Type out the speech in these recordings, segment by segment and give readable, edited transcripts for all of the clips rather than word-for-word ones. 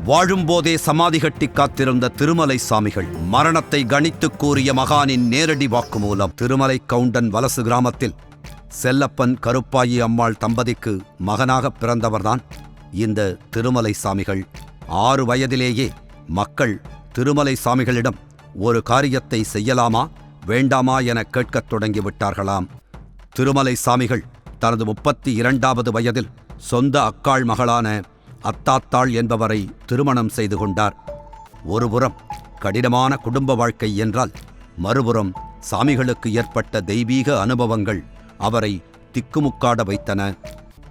வாழும்போதே சமாதி கட்டி காத்திருந்த திருமலை சாமிகள் மரணத்தை கணித்து கூறிய மகானின் நேரடி வாக்குமூலம். திருமலை கவுண்டன் வலசு கிராமத்தில் செல்லப்பன் கருப்பாயி அம்மாள் தம்பதிக்கு மகனாக பிறந்தவர்தான் இந்த திருமலை சாமிகள். 6 வயதிலேயே மக்கள் திருமலை சாமிகளிடம் ஒரு காரியத்தை செய்யலாமா வேண்டாமா என கேட்கத் தொடங்கிவிட்டார்களாம். திருமலை சாமிகள் தனது 32வது வயதில் சொந்த அக்காள் மகளான அத்தாத்தாள் என்பவரை திருமணம் செய்து கொண்டார். ஒருபுறம் கடினமான குடும்ப வாழ்க்கை என்றால், மறுபுறம் சாமிகளுக்கு ஏற்பட்ட தெய்வீக அனுபவங்கள் அவரை திக்குமுக்காட வைத்தன.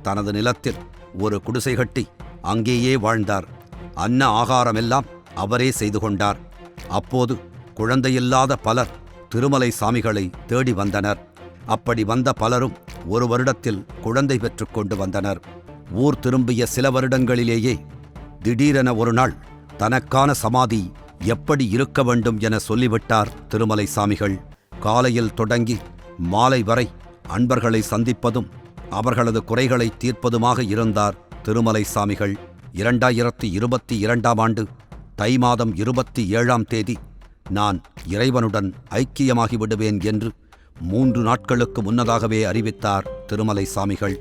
தனது நிலத்தில் ஒரு குடிசை கட்டி அங்கேயே வாழ்ந்தார். அன்ன ஆகாரமெல்லாம் அவரே செய்து கொண்டார். அப்போது குழந்தையில்லாத பலர் திருமலை சாமிகளை தேடி வந்தனர். அப்படி வந்த பலரும் 1 வருடத்தில் குழந்தை பெற்றுக் கொண்டு வந்தனர். ஊர் திரும்பிய சில வருடங்களிலேயே திடீரென ஒரு நாள் தனக்கான சமாதி எப்படி இருக்க வேண்டும் என சொல்லிவிட்டார் திருமலை சாமிகள். காலையில் தொடங்கி மாலை வரை அன்பர்களை சந்திப்பதும் அவர்களது குறைகளை தீர்ப்பதுமாக இருந்தார் திருமலை சாமிகள். 2022ஆம் ஆண்டு தை மாதம் 27ஆம் தேதி நான் இறைவனுடன் ஐக்கியமாகி விடுவேன் என்று 3 நாட்களுக்கு முன்னதாகவே அறிவித்தார் திருமலை சாமிகள்.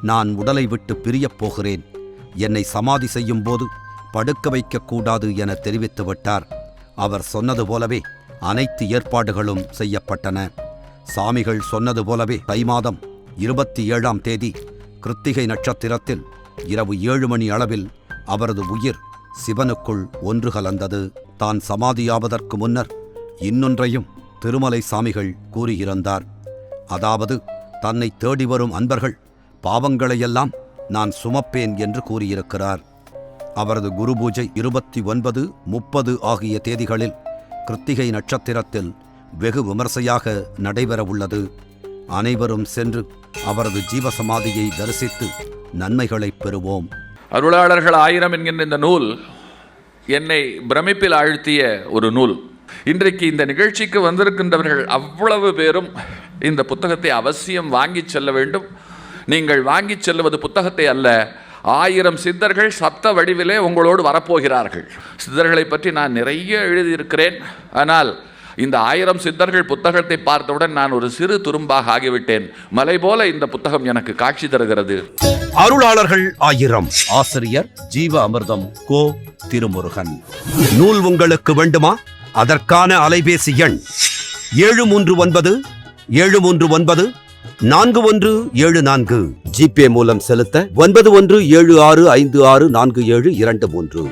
நான் உடலை விட்டு பிரியப் போகிறேன், என்னை சமாதி செய்யும் போது படுக்க வைக்கக்கூடாது என தெரிவித்துவிட்டார். அவர் சொன்னது போலவே அனைத்து ஏற்பாடுகளும் செய்யப்பட்டன. சாமிகள் சொன்னது போலவே தை மாதம் 27ஆம் தேதி கிருத்திகை நட்சத்திரத்தில் இரவு 7 மணி அளவில் அவரது உயிர் சிவனுக்குள் ஒன்று கலந்தது. தான் சமாதியாவதற்கு முன்னர் இன்னொன்றையும் திருமலை சாமிகள் கூறியிருந்தார். அதாவது, தன்னை தேடி வரும் அன்பர்கள் பாவங்களையெல்லாம் நான் சுமப்பேன் என்று கூறியிருக்கிறார். அவரது குரு பூஜை 29, 30 ஆகிய தேதிகளில் கிருத்திகை நட்சத்திரத்தில் வெகு விமர்சையாக நடைபெற உள்ளது. அனைவரும் சென்று அவரது ஜீவசமாதியை தரிசித்து நன்மைகளை பெறுவோம். அருளாளர்கள் 1000 என்கின்ற இந்த நூல் என்னை பிரமிப்பில் ஆழ்த்திய ஒரு நூல். இன்றைக்கு இந்த நிகழ்ச்சிக்கு வந்திருக்கின்றவர்கள் அவ்வளவு பேரும் இந்த புத்தகத்தை அவசியம் வாங்கி செல்ல வேண்டும். நீங்கள் வாங்கி செல்வது புத்தகத்தை அல்ல, 1000 சித்தர்கள் சப்த வடிவிலே உங்களோடு வரப்போகிறார்கள். சித்தர்களை பற்றி நான் நிறைய எழுதியிருக்கிறேன். ஆனால் இந்த 1000 சித்தர்கள் புத்தகத்தை பார்த்தவுடன் நான் ஒரு சிறு துரும்பாக ஆகிவிட்டேன். மலை போல இந்த புத்தகம் எனக்கு காட்சி தருகிறது. அருளாளர்கள் 1000. ஆசிரியர் ஜீவ அமிர்தம் கோ. திருமுருகன். நூல் உங்களுக்கு வேண்டுமா? அதற்கான அலைபேசி எண் 739 739 4174. ஜிபே மூலம் செலுத்த 9176564723.